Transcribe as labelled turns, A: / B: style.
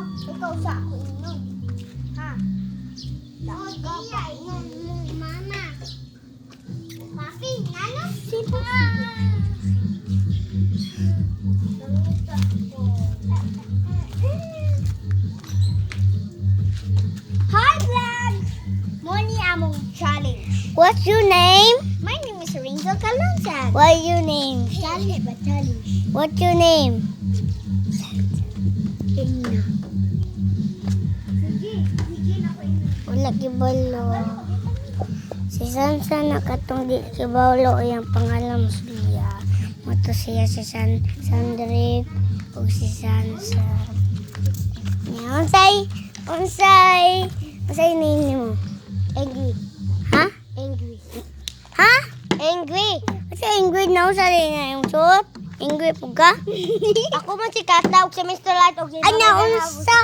A: ikaw sa ako inom. Ha? Ako diya inom. Mama. Papi, nano? Sipo. Hi, vlog! Morning among challenge.
B: What's your name?
A: My name is Ringo Kalonsan.
B: What's your name?
A: Challenge ba challenge?
B: What's your name?
A: Ina. Sige na ko ina.
B: Wala kibalo. Si Sansa nakatong di kibalo yung pangalan mo siya. Mato siya si Sandrip o si Sansa. Unsay name mo?
A: Angry.
B: Ha?
A: Angry.
B: Ha?
A: Angry.
B: Kasi angry na usa rin na yung suot. Angry po ka?
A: Ako man si Kata og si Mr. Light og si
B: Anya, unsa?